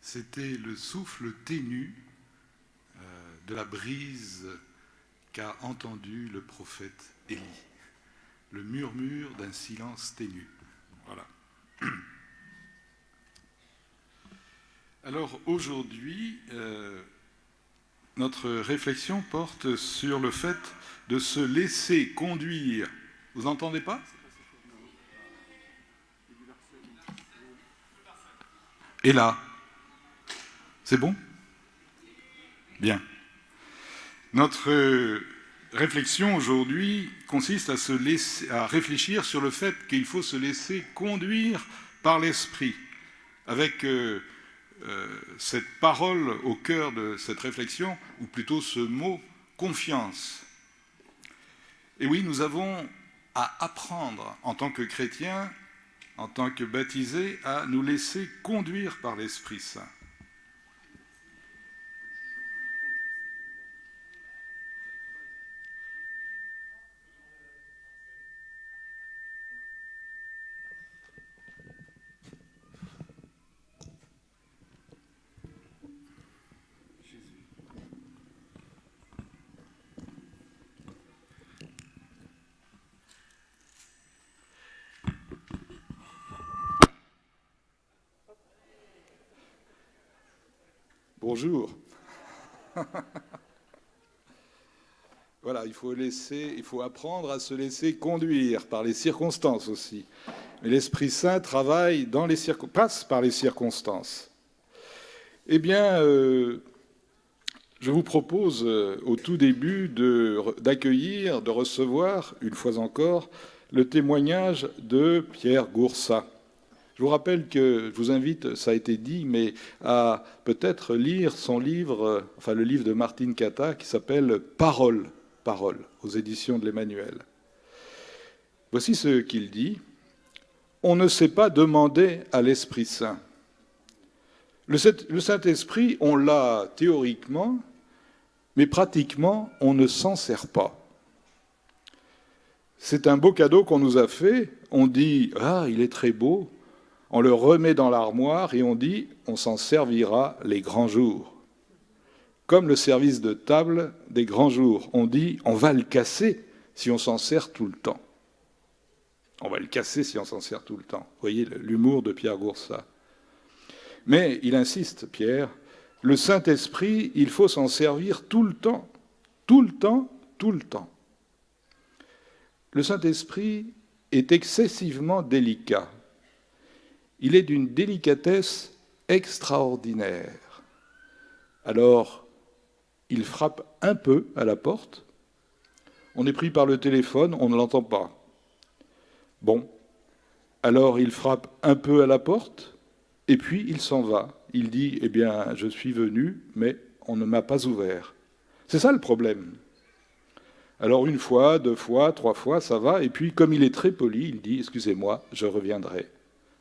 C'était le souffle ténu de la brise qu'a entendu le prophète Élie. Le murmure d'un silence ténu. Voilà. Alors aujourd'hui, notre réflexion porte sur le fait de se laisser conduire. Vous n'entendez pas ? Et là ? C'est bon ? Bien. Notre réflexion aujourd'hui consiste à réfléchir sur le fait qu'il faut se laisser conduire par l'esprit, avec cette parole au cœur de cette réflexion, ou plutôt ce mot « confiance ». Et oui, nous avons à apprendre en tant que chrétiens, en tant que baptisés, à nous laisser conduire par l'Esprit Saint. Bonjour. Voilà, il faut apprendre à se laisser conduire par les circonstances aussi. Mais l'Esprit Saint travaille passe par les circonstances. Eh bien, je vous propose au tout début d'accueillir, de recevoir, une fois encore, le témoignage de Pierre Goursat. Je vous rappelle que je vous invite, ça a été dit, mais à peut-être lire son livre, enfin le livre de Martine Cata, qui s'appelle Parole, aux éditions de l'Emmanuel. Voici ce qu'il dit. On ne sait pas demander à l'Esprit Saint. Le Saint-Esprit, on l'a théoriquement, mais pratiquement, on ne s'en sert pas. C'est un beau cadeau qu'on nous a fait. On dit « Ah, il est très beau ». On le remet dans l'armoire et on dit « on s'en servira les grands jours ». Comme le service de table des grands jours. On dit « on va le casser si on s'en sert tout le temps ». On va le casser si on s'en sert tout le temps. Vous voyez l'humour de Pierre Goursat. Mais il insiste, Pierre, le Saint-Esprit, il faut s'en servir tout le temps. Tout le temps, tout le temps. Le Saint-Esprit est excessivement délicat. Il est d'une délicatesse extraordinaire. Alors, il frappe un peu à la porte. On est pris par le téléphone, on ne l'entend pas. Bon, alors il frappe un peu à la porte, et puis il s'en va. Il dit, eh bien, je suis venu, mais on ne m'a pas ouvert. C'est ça le problème. Alors une fois, 2 fois, 3 fois, ça va, et puis comme il est très poli, il dit, excusez-moi, je reviendrai.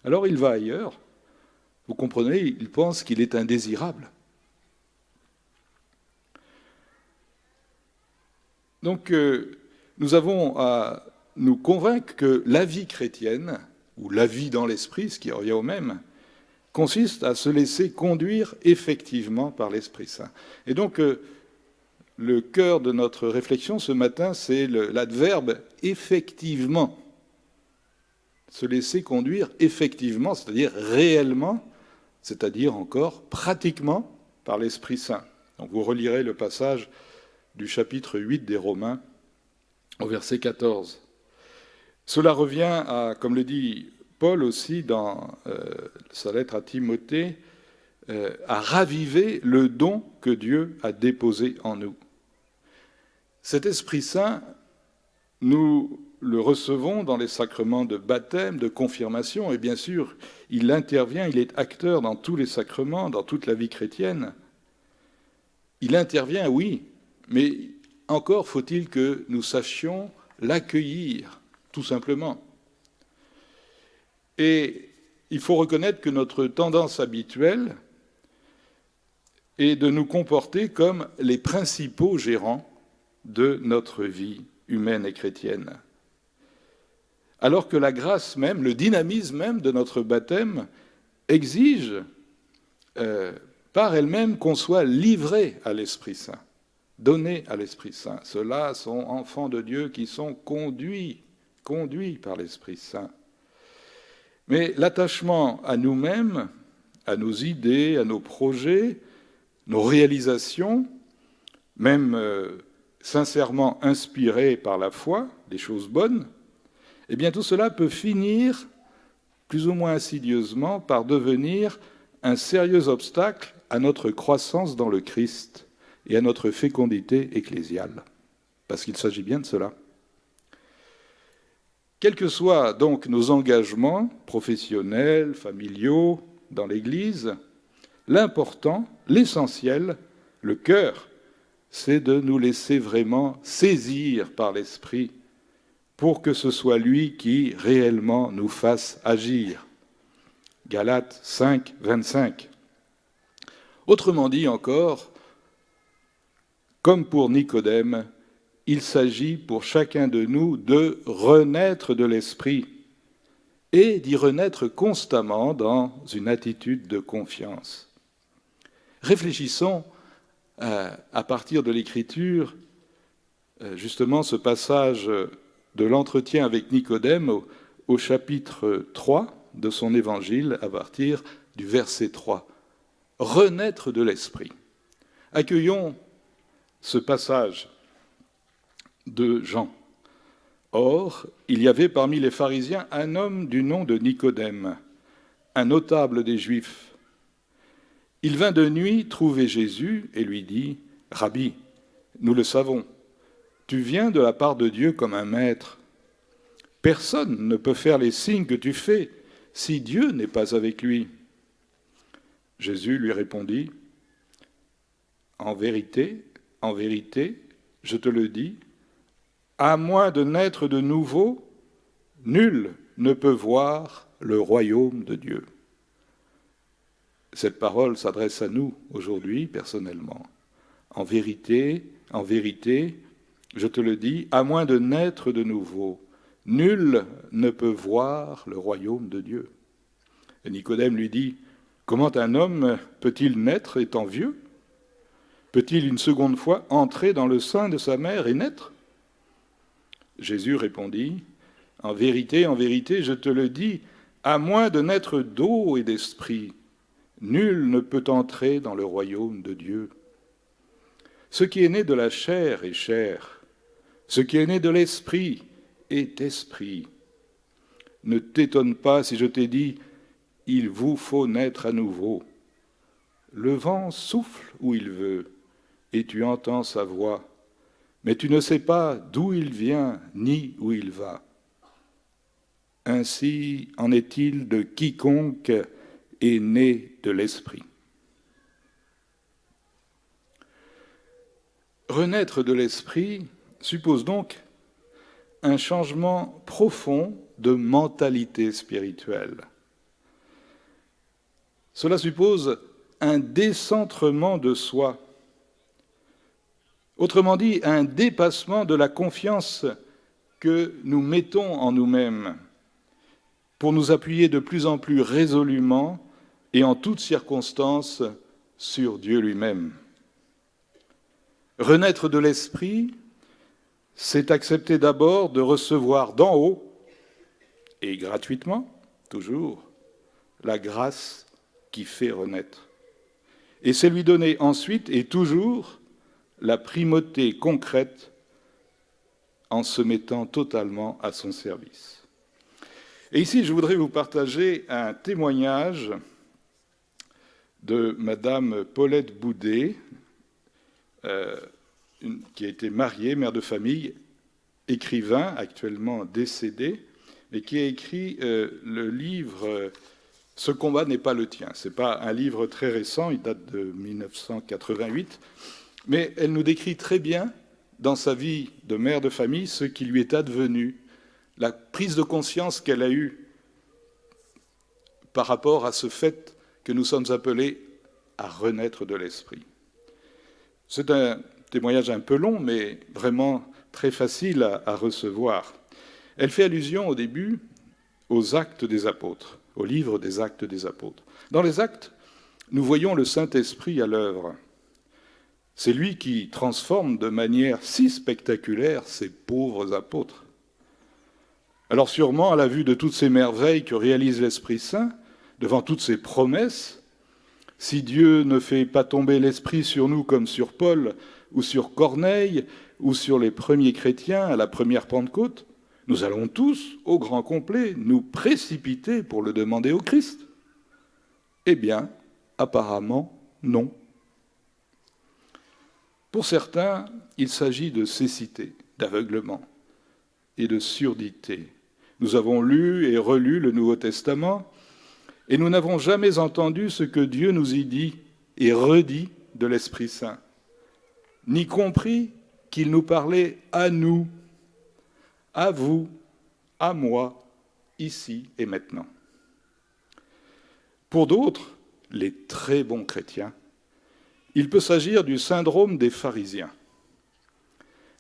Alors il va ailleurs. Vous comprenez, il pense qu'il est indésirable. Donc nous avons à nous convaincre que la vie chrétienne, ou la vie dans l'esprit, ce qui revient au même, consiste à se laisser conduire effectivement par l'Esprit Saint. Et donc le cœur de notre réflexion ce matin, c'est l'adverbe « effectivement ». Se laisser conduire effectivement, c'est-à-dire réellement, c'est-à-dire encore pratiquement par l'Esprit Saint. Donc vous relirez le passage du chapitre 8 des Romains au verset 14. Cela revient à, comme le dit Paul aussi dans sa lettre à Timothée, à raviver le don que Dieu a déposé en nous. Cet Esprit Saint, nous le recevons dans les sacrements de baptême, de confirmation, et bien sûr, il intervient, il est acteur dans tous les sacrements, dans toute la vie chrétienne. Il intervient, oui, mais encore faut-il que nous sachions l'accueillir, tout simplement. Et il faut reconnaître que notre tendance habituelle est de nous comporter comme les principaux gérants de notre vie humaine et chrétienne. Alors que la grâce même, le dynamisme même de notre baptême exige par elle-même qu'on soit livré à l'Esprit Saint, donné à l'Esprit Saint. Ceux-là sont enfants de Dieu qui sont conduits par l'Esprit Saint. Mais l'attachement à nous-mêmes, à nos idées, à nos projets, nos réalisations, même sincèrement inspirés par la foi, des choses bonnes, eh bien tout cela peut finir, plus ou moins insidieusement, par devenir un sérieux obstacle à notre croissance dans le Christ et à notre fécondité ecclésiale. Parce qu'il s'agit bien de cela. Quels que soient donc nos engagements professionnels, familiaux, dans l'Église, l'important, l'essentiel, le cœur, c'est de nous laisser vraiment saisir par l'Esprit pour que ce soit lui qui réellement nous fasse agir. Galates 5, 25. Autrement dit encore, comme pour Nicodème, il s'agit pour chacun de nous de renaître de l'Esprit et d'y renaître constamment dans une attitude de confiance. Réfléchissons à partir de l'Écriture, justement ce passage de l'entretien avec Nicodème au chapitre 3 de son évangile, à partir du verset 3. Renaître de l'Esprit. Accueillons ce passage de Jean. Or, il y avait parmi les pharisiens un homme du nom de Nicodème, un notable des Juifs. Il vint de nuit trouver Jésus et lui dit : « Rabbi, nous le savons, tu viens de la part de Dieu comme un maître. Personne ne peut faire les signes que tu fais si Dieu n'est pas avec lui. » Jésus lui répondit : « En vérité, je te le dis, à moins de naître de nouveau, nul ne peut voir le royaume de Dieu. » Cette parole s'adresse à nous aujourd'hui, personnellement. En vérité, je te le dis, à moins de naître de nouveau, nul ne peut voir le royaume de Dieu. Et Nicodème lui dit : « Comment un homme peut-il naître étant vieux ? Peut-il une seconde fois entrer dans le sein de sa mère et naître ?» Jésus répondit : « En vérité, je te le dis, à moins de naître d'eau et d'esprit, nul ne peut entrer dans le royaume de Dieu. Ce qui est né de la chair est chair, ce qui est né de l'esprit est esprit. Ne t'étonne pas si je t'ai dit, il vous faut naître à nouveau. Le vent souffle où il veut, et tu entends sa voix, mais tu ne sais pas d'où il vient ni où il va. Ainsi en est-il de quiconque est né de l'Esprit. » Renaître de l'Esprit suppose donc un changement profond de mentalité spirituelle. Cela suppose un décentrement de soi. Autrement dit, un dépassement de la confiance que nous mettons en nous-mêmes pour nous appuyer de plus en plus résolument et en toutes circonstances sur Dieu lui-même. Renaître de l'Esprit, c'est accepter d'abord de recevoir d'en haut, et gratuitement, toujours, la grâce qui fait renaître. Et c'est lui donner ensuite et toujours la primauté concrète en se mettant totalement à son service. Et ici, je voudrais vous partager un témoignage de Madame Paulette Boudet, qui a été mariée, mère de famille, écrivain, actuellement décédé, mais qui a écrit le livre « Ce combat n'est pas le tien ». Ce n'est pas un livre très récent, il date de 1988, mais elle nous décrit très bien, dans sa vie de mère de famille, ce qui lui est advenu, la prise de conscience qu'elle a eue par rapport à ce fait que nous sommes appelés à renaître de l'esprit. C'est un témoignage un peu long, mais vraiment très facile à recevoir. Elle fait allusion au début aux Actes des Apôtres, au livre des Actes des Apôtres. Dans les Actes, nous voyons le Saint-Esprit à l'œuvre. C'est lui qui transforme de manière si spectaculaire ces pauvres apôtres. Alors sûrement, à la vue de toutes ces merveilles que réalise l'Esprit Saint, devant toutes ces promesses, si Dieu ne fait pas tomber l'Esprit sur nous comme sur Paul ou sur Corneille ou sur les premiers chrétiens à la première Pentecôte, nous allons tous, au grand complet, nous précipiter pour le demander au Christ. Eh bien, apparemment, non. Pour certains, il s'agit de cécité, d'aveuglement et de surdité. Nous avons lu et relu le Nouveau Testament et nous n'avons jamais entendu ce que Dieu nous y dit et redit de l'Esprit Saint, ni compris qu'il nous parlait à nous, à vous, à moi, ici et maintenant. Pour d'autres, les très bons chrétiens, il peut s'agir du syndrome des pharisiens.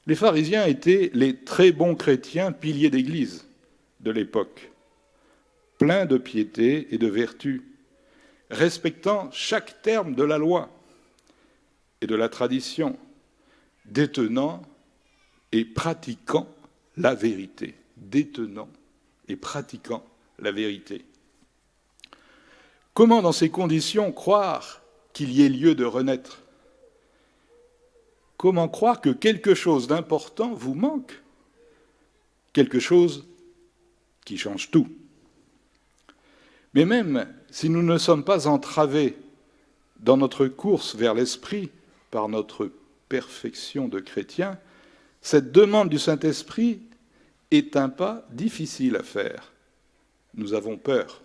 Les pharisiens étaient les très bons chrétiens piliers d'Église de l'époque, pleins de piété et de vertu, respectant chaque terme de la loi et de la tradition, détenant et pratiquant la vérité. Détenant et pratiquant la vérité. Comment, dans ces conditions, croire qu'il y ait lieu de renaître? Comment croire que quelque chose d'important vous manque? Quelque chose qui change tout. Mais même si nous ne sommes pas entravés dans notre course vers l'Esprit par notre perfection de chrétiens, cette demande du Saint-Esprit est un pas difficile à faire. Nous avons peur.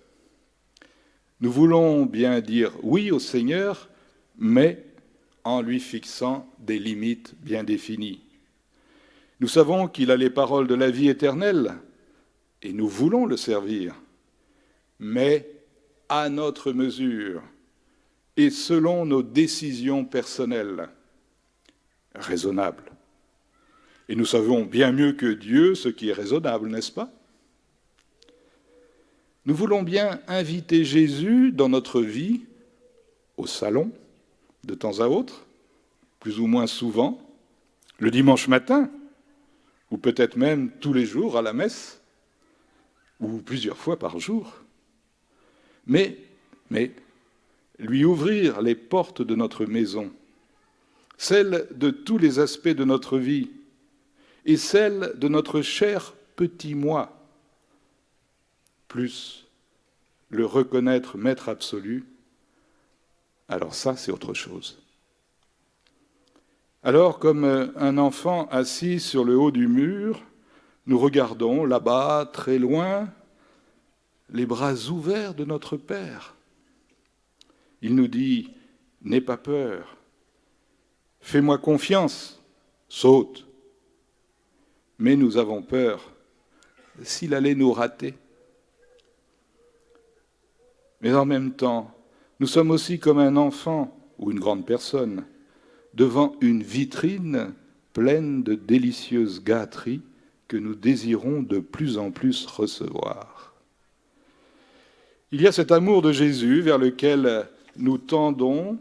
Nous voulons bien dire oui au Seigneur, mais en lui fixant des limites bien définies. Nous savons qu'il a les paroles de la vie éternelle, et nous voulons le servir, mais à notre mesure et selon nos décisions personnelles, raisonnables. Et nous savons bien mieux que Dieu ce qui est raisonnable, n'est-ce pas? Nous voulons bien inviter Jésus dans notre vie, au salon, de temps à autre, plus ou moins souvent, le dimanche matin, ou peut-être même tous les jours à la messe, ou plusieurs fois par jour. Mais lui ouvrir les portes de notre maison, celles de tous les aspects de notre vie, et celles de notre cher petit moi, plus le reconnaître maître absolu, alors ça, c'est autre chose. Alors, comme un enfant assis sur le haut du mur, nous regardons là-bas, très loin, les bras ouverts de notre Père. Il nous dit « N'aie pas peur, fais-moi confiance, saute ». Mais nous avons peur s'il allait nous rater. Mais en même temps, nous sommes aussi comme un enfant ou une grande personne devant une vitrine pleine de délicieuses gâteries que nous désirons de plus en plus recevoir. Il y a cet amour de Jésus vers lequel nous tendons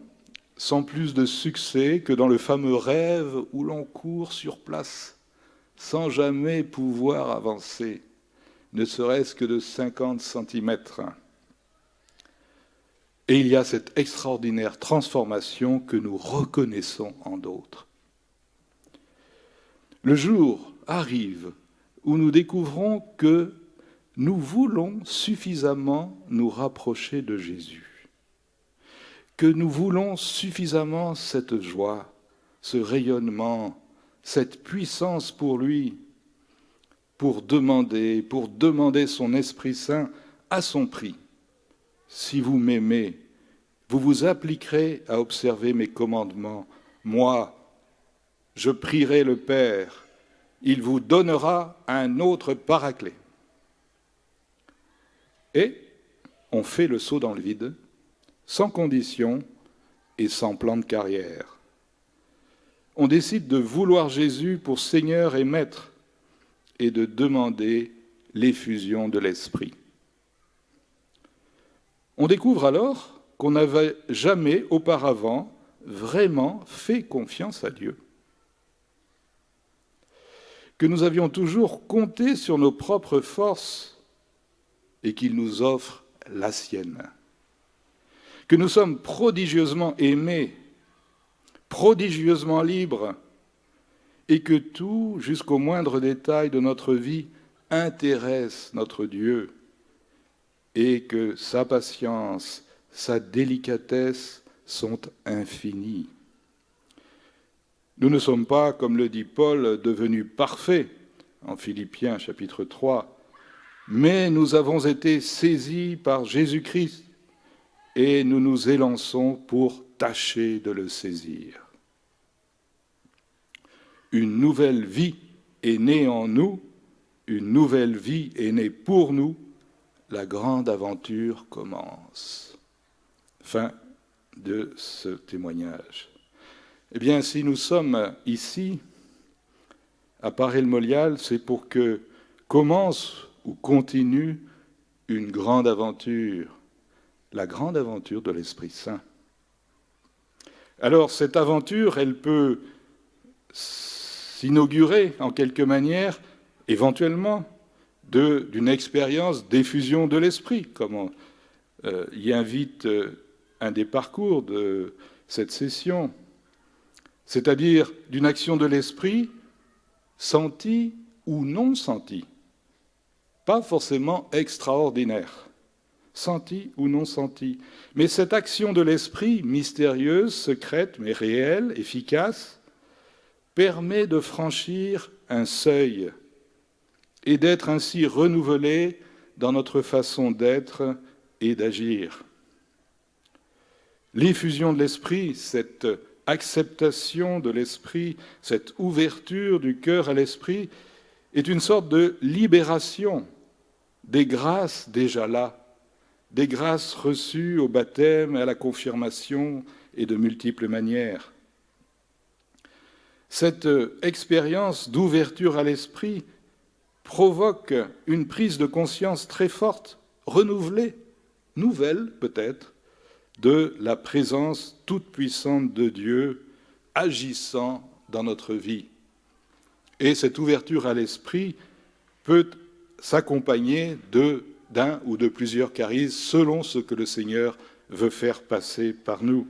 sans plus de succès que dans le fameux rêve où l'on court sur place sans jamais pouvoir avancer, ne serait-ce que de 50 centimètres. Et il y a cette extraordinaire transformation que nous reconnaissons en d'autres. Le jour arrive où nous découvrons que nous voulons suffisamment nous rapprocher de Jésus, que nous voulons suffisamment cette joie, ce rayonnement, cette puissance pour lui, pour demander son Esprit Saint à son prix. Si vous m'aimez, vous vous appliquerez à observer mes commandements. Moi, je prierai le Père, il vous donnera un autre paraclet. Et on fait le saut dans le vide, sans condition et sans plan de carrière. On décide de vouloir Jésus pour Seigneur et Maître et de demander l'effusion de l'Esprit. On découvre alors qu'on n'avait jamais auparavant vraiment fait confiance à Dieu, que nous avions toujours compté sur nos propres forces et qu'il nous offre la sienne, que nous sommes prodigieusement aimés, prodigieusement libres, et que tout, jusqu'au moindre détail de notre vie, intéresse notre Dieu, et que sa patience, sa délicatesse sont infinies. Nous ne sommes pas, comme le dit Paul, devenus parfaits, en Philippiens chapitre 3, mais nous avons été saisis par Jésus-Christ, et nous nous élançons pour tâcher de le saisir. Une nouvelle vie est née en nous, une nouvelle vie est née pour nous, la grande aventure commence. Fin de ce témoignage. Eh bien, si nous sommes ici, à Paray-le-Monial, c'est pour que commence ou continue une grande aventure, la grande aventure de l'Esprit Saint. Alors, cette aventure, elle peut s'inaugurer en quelque manière, éventuellement, d'une expérience d'effusion de l'esprit, comme y invite un des parcours de cette session, c'est-à-dire d'une action de l'esprit sentie ou non sentie, pas forcément extraordinaire, sentie ou non sentie, mais cette action de l'esprit, mystérieuse, secrète, mais réelle, efficace, permet de franchir un seuil et d'être ainsi renouvelé dans notre façon d'être et d'agir. L'effusion de l'esprit, cette acceptation de l'esprit, cette ouverture du cœur à l'esprit, est une sorte de libération des grâces déjà là, des grâces reçues au baptême et à la confirmation et de multiples manières. Cette expérience d'ouverture à l'esprit provoque une prise de conscience très forte, renouvelée, nouvelle peut-être, de la présence toute-puissante de Dieu agissant dans notre vie. Et cette ouverture à l'esprit peut s'accompagner d'un ou de plusieurs charismes selon ce que le Seigneur veut faire passer par nous,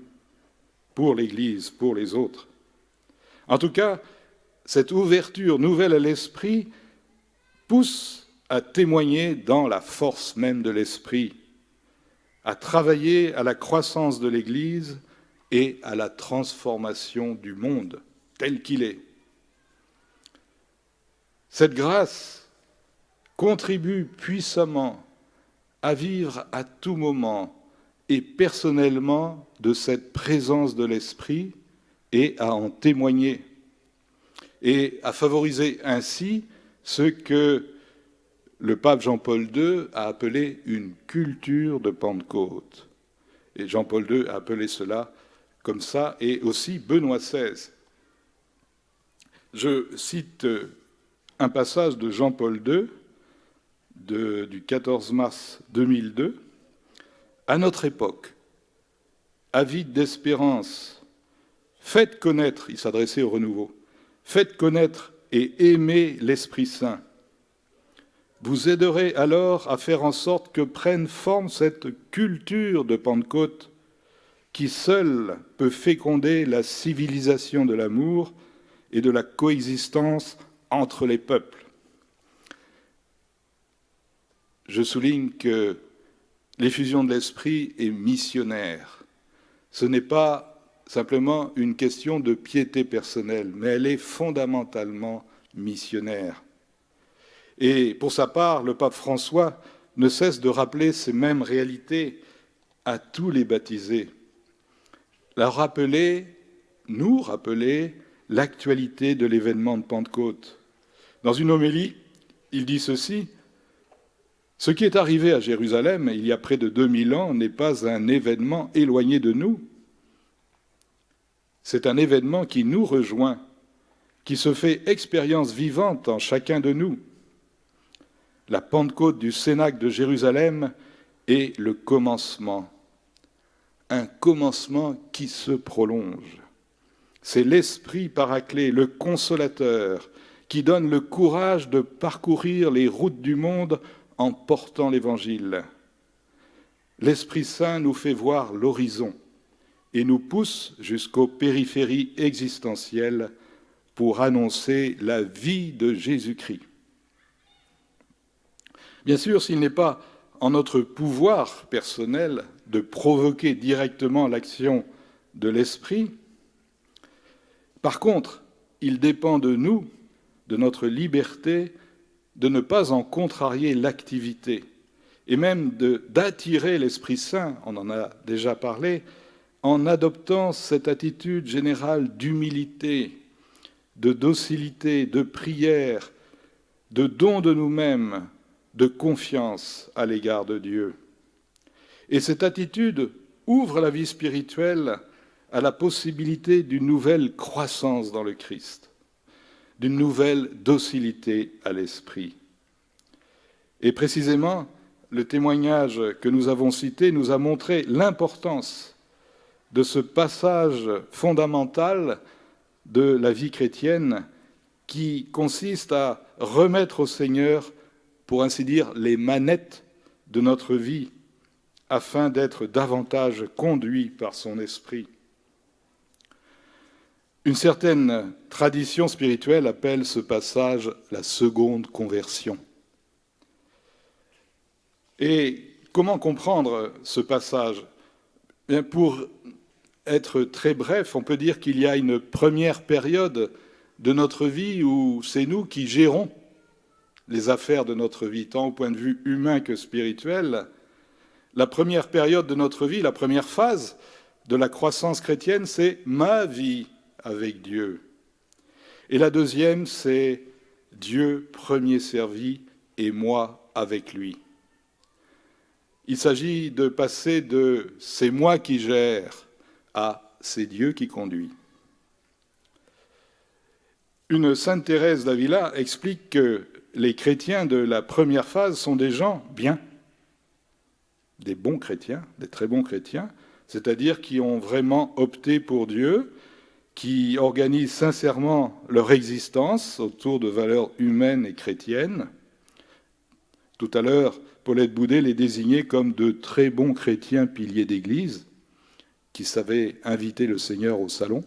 pour l'Église, pour les autres. En tout cas, cette ouverture nouvelle à l'esprit pousse à témoigner dans la force même de l'esprit, à travailler à la croissance de l'Église et à la transformation du monde tel qu'il est. Cette grâce contribue puissamment à vivre à tout moment et personnellement de cette présence de l'esprit et à en témoigner, et à favoriser ainsi ce que le pape Jean-Paul II a appelé une culture de Pentecôte. Et Jean-Paul II a appelé cela comme ça, et aussi Benoît XVI. Je cite un passage de Jean-Paul II, du 14 mars 2002. « À notre époque, avide d'espérance, faites connaître, il s'adressait au renouveau, faites connaître et aimer l'Esprit Saint. Vous aiderez alors à faire en sorte que prenne forme cette culture de Pentecôte qui seule peut féconder la civilisation de l'amour et de la coexistence entre les peuples. » Je souligne que l'effusion de l'esprit est missionnaire. Ce n'est pas simplement une question de piété personnelle, mais elle est fondamentalement missionnaire. Et pour sa part, le pape François ne cesse de rappeler ces mêmes réalités à tous les baptisés. Nous rappeler l'actualité de l'événement de Pentecôte. Dans une homélie, il dit ceci: « Ce qui est arrivé à Jérusalem il y a près de 2000 ans n'est pas un événement éloigné de nous. C'est un événement qui nous rejoint, qui se fait expérience vivante en chacun de nous. La Pentecôte du Cénacle de Jérusalem est le commencement. commencement qui se prolonge. C'est l'Esprit Paraclet, le Consolateur, qui donne le courage de parcourir les routes du monde en portant l'Évangile. L'Esprit Saint nous fait voir l'horizon et nous pousse jusqu'aux périphéries existentielles pour annoncer la vie de Jésus-Christ. Bien sûr, s'il n'est pas en notre pouvoir personnel de provoquer directement l'action de l'Esprit, par contre, il dépend de nous, de notre liberté, de ne pas en contrarier l'activité, et même d'attirer l'Esprit Saint, on en a déjà parlé, en adoptant cette attitude générale d'humilité, de docilité, de prière, de don de nous-mêmes, de confiance à l'égard de Dieu. Et cette attitude ouvre la vie spirituelle à la possibilité d'une nouvelle croissance dans le Christ, d'une nouvelle docilité à l'Esprit. Et précisément, le témoignage que nous avons cité nous a montré l'importance de ce passage fondamental de la vie chrétienne qui consiste à remettre au Seigneur, pour ainsi dire, les manettes de notre vie, afin d'être davantage conduit par son esprit. Une certaine tradition spirituelle appelle ce passage la seconde conversion. Et comment comprendre ce passage ? Bien, pour être très bref, on peut dire qu'il y a une première période de notre vie où c'est nous qui gérons les affaires de notre vie, tant au point de vue humain que spirituel. La première période de notre vie, la première phase de la croissance chrétienne, c'est ma vie avec Dieu. Et la deuxième, c'est Dieu premier servi et moi avec lui. Il s'agit de passer de « c'est moi qui gère » à « c'est Dieu qui conduit ». Une Sainte Thérèse d'Avila explique que les chrétiens de la première phase sont des gens bien, des bons chrétiens, des très bons chrétiens, c'est-à-dire qui ont vraiment opté pour Dieu, qui organisent sincèrement leur existence autour de valeurs humaines et chrétiennes. Tout à l'heure, Paulette Boudet les désignait comme de très bons chrétiens piliers d'église, qui savaient inviter le Seigneur au salon.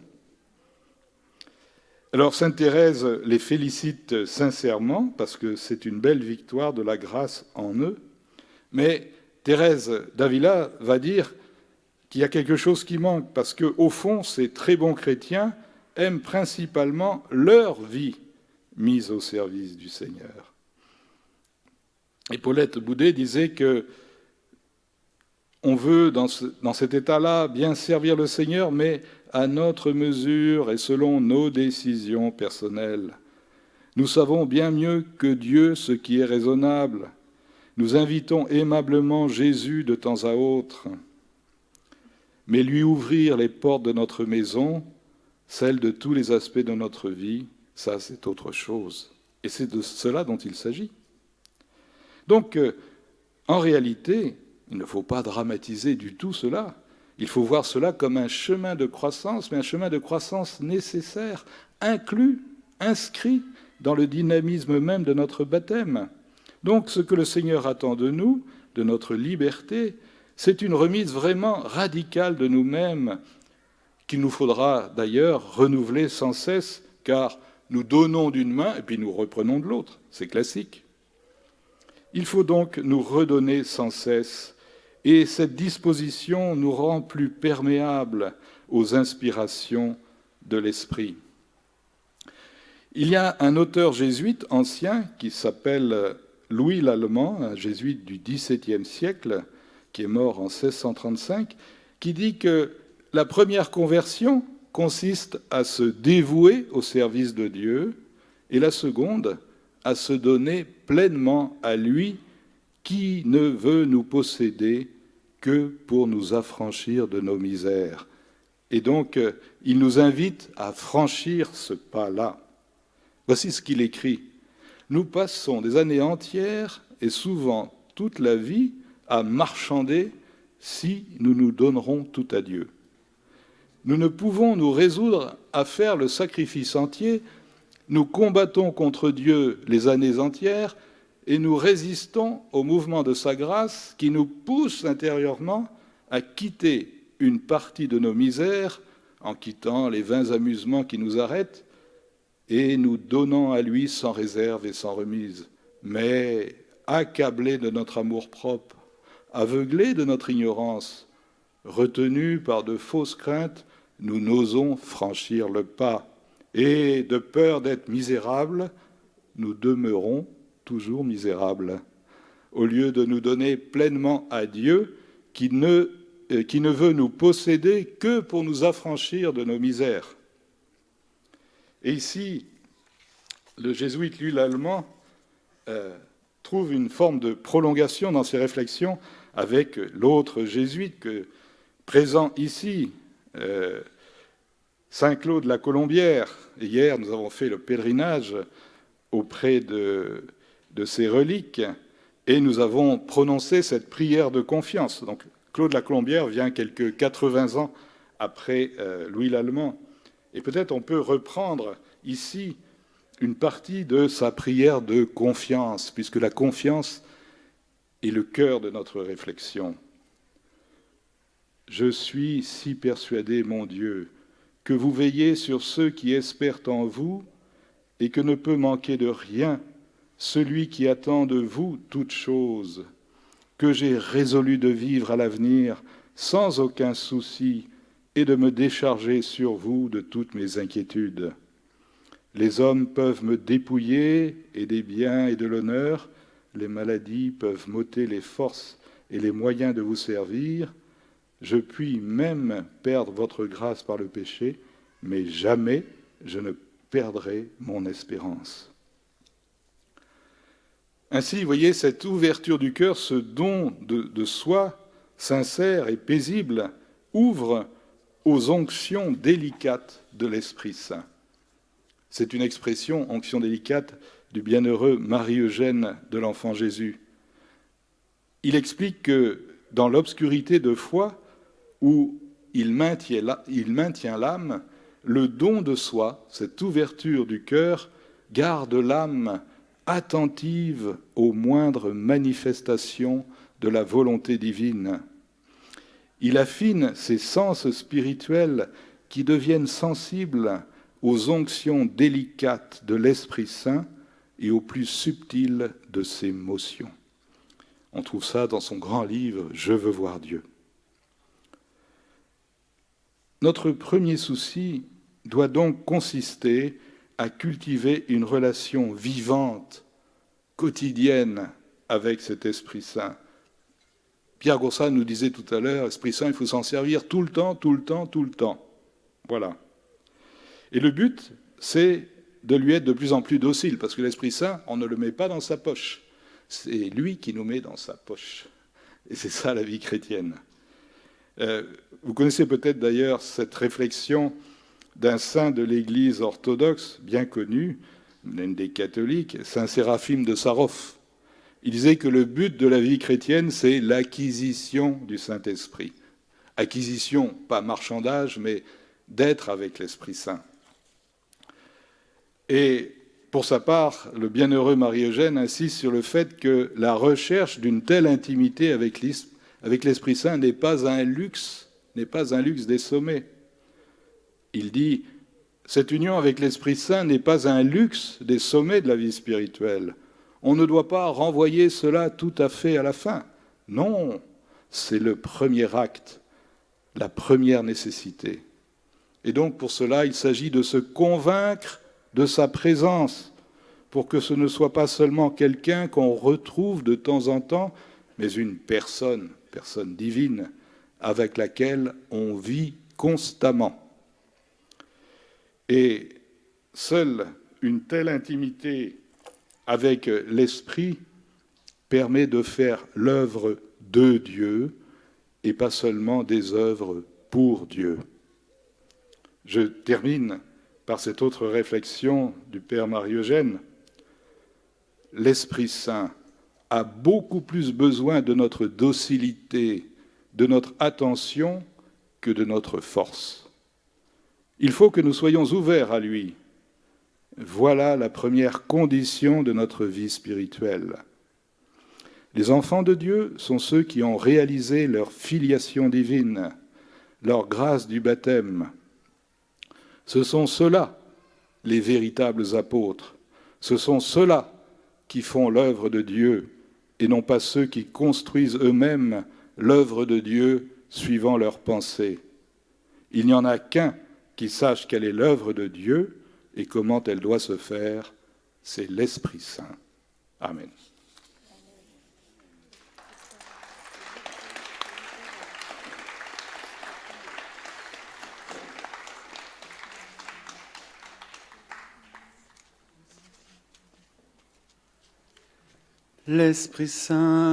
Alors Sainte Thérèse les félicite sincèrement, parce que c'est une belle victoire de la grâce en eux, mais Thérèse d'Avila va dire qu'il y a quelque chose qui manque, parce qu'au fond, ces très bons chrétiens aiment principalement leur vie mise au service du Seigneur. Et Paulette Boudet disait que on veut, dans cet état-là, bien servir le Seigneur, mais à notre mesure et selon nos décisions personnelles. Nous savons bien mieux que Dieu ce qui est raisonnable. Nous invitons aimablement Jésus de temps à autre, mais lui ouvrir les portes de notre maison, celles de tous les aspects de notre vie, ça c'est autre chose. Et c'est de cela dont il s'agit. Donc, en réalité, il ne faut pas dramatiser du tout cela. Il faut voir cela comme un chemin de croissance, mais un chemin de croissance nécessaire, inclus, inscrit dans le dynamisme même de notre baptême. Donc, ce que le Seigneur attend de nous, de notre liberté, c'est une remise vraiment radicale de nous-mêmes, qu'il nous faudra d'ailleurs renouveler sans cesse, car nous donnons d'une main et puis nous reprenons de l'autre. C'est classique. Il faut donc nous redonner sans cesse, et cette disposition nous rend plus perméables aux inspirations de l'Esprit. Il y a un auteur jésuite ancien qui s'appelle Louis Lallemand, un jésuite du XVIIe siècle, qui est mort en 1635, qui dit que la première conversion consiste à se dévouer au service de Dieu, et la seconde, à se donner pleinement à lui qui ne veut nous posséder que pour nous affranchir de nos misères. Et donc, il nous invite à franchir ce pas-là. Voici ce qu'il écrit. « Nous passons des années entières, et souvent toute la vie, à marchander si nous nous donnerons tout à Dieu. Nous ne pouvons nous résoudre à faire le sacrifice entier. Nous combattons contre Dieu les années entières et nous résistons au mouvement de sa grâce qui nous pousse intérieurement à quitter une partie de nos misères en quittant les vains amusements qui nous arrêtent et nous donnant à lui sans réserve et sans remise. Mais accablés de notre amour-propre, aveuglés de notre ignorance, retenus par de fausses craintes, nous n'osons franchir le pas. Et de peur d'être misérables, nous demeurons toujours misérables. Au lieu de nous donner pleinement à Dieu, qui ne veut nous posséder que pour nous affranchir de nos misères. Et ici, le jésuite Louis Lallemand trouve une forme de prolongation dans ses réflexions avec l'autre jésuite présent ici, Saint Claude la Colombière. Hier, nous avons fait le pèlerinage auprès de ces reliques et nous avons prononcé cette prière de confiance. Donc, Claude la Colombière vient quelques 80 ans après Louis Lallemand. Et peut-être on peut reprendre ici une partie de sa prière de confiance, puisque la confiance est le cœur de notre réflexion. Je suis si persuadé, mon Dieu, que vous veillez sur ceux qui espèrent en vous et que ne peut manquer de rien celui qui attend de vous toute chose, que j'ai résolu de vivre à l'avenir sans aucun souci et de me décharger sur vous de toutes mes inquiétudes. Les hommes peuvent me dépouiller et des biens et de l'honneur, les maladies peuvent m'ôter les forces et les moyens de vous servir, je puis même perdre votre grâce par le péché, mais jamais je ne perdrai mon espérance. Ainsi, vous voyez, cette ouverture du cœur, ce don de soi, sincère et paisible, ouvre aux onctions délicates de l'Esprit Saint. C'est une expression, onction délicate, du bienheureux Marie-Eugène de l'Enfant Jésus. Il explique que dans l'obscurité de foi, où il maintient l'âme, le don de soi, cette ouverture du cœur, garde l'âme attentive aux moindres manifestations de la volonté divine. Il affine ses sens spirituels qui deviennent sensibles aux onctions délicates de l'Esprit Saint et aux plus subtiles de ses motions. On trouve ça dans son grand livre « Je veux voir Dieu ». Notre premier souci doit donc consister à cultiver une relation vivante, quotidienne avec cet Esprit Saint. Pierre Gaursat nous disait tout à l'heure, Esprit Saint, il faut s'en servir tout le temps, tout le temps, tout le temps. Voilà. Et le but, c'est de lui être de plus en plus docile, parce que l'Esprit Saint, on ne le met pas dans sa poche. C'est lui qui nous met dans sa poche. Et c'est ça la vie chrétienne. Vous connaissez peut-être d'ailleurs cette réflexion d'un saint de l'Église orthodoxe, bien connu, l'un des catholiques, Saint Séraphime de Sarov. Il disait que le but de la vie chrétienne, c'est l'acquisition du Saint-Esprit. Acquisition, pas marchandage, mais d'être avec l'Esprit Saint. Et pour sa part, le bienheureux Marie-Eugène insiste sur le fait que la recherche d'une telle intimité avec l'Esprit Saint n'est pas un luxe des sommets. Il dit, cette union avec l'Esprit Saint n'est pas un luxe des sommets de la vie spirituelle. On ne doit pas renvoyer cela tout à fait à la fin. Non, c'est le premier acte, la première nécessité. Et donc pour cela, il s'agit de se convaincre de sa présence, pour que ce ne soit pas seulement quelqu'un qu'on retrouve de temps en temps, mais une personne divine, avec laquelle on vit constamment. Et seule une telle intimité avec l'Esprit permet de faire l'œuvre de Dieu et pas seulement des œuvres pour Dieu. Je termine par cette autre réflexion du Père Marie-Eugène. L'Esprit Saint a beaucoup plus besoin de notre docilité de notre attention que de notre force. Il faut que nous soyons ouverts à lui. Voilà la première condition de notre vie spirituelle. Les enfants de Dieu sont ceux qui ont réalisé leur filiation divine, leur grâce du baptême. Ce sont ceux-là, les véritables apôtres. Ce sont ceux-là qui font l'œuvre de Dieu et non pas ceux qui construisent eux-mêmes l'œuvre de Dieu suivant leurs pensées. Il n'y en a qu'un qui sache quelle est l'œuvre de Dieu et comment elle doit se faire, c'est l'Esprit Saint. Amen. L'Esprit Saint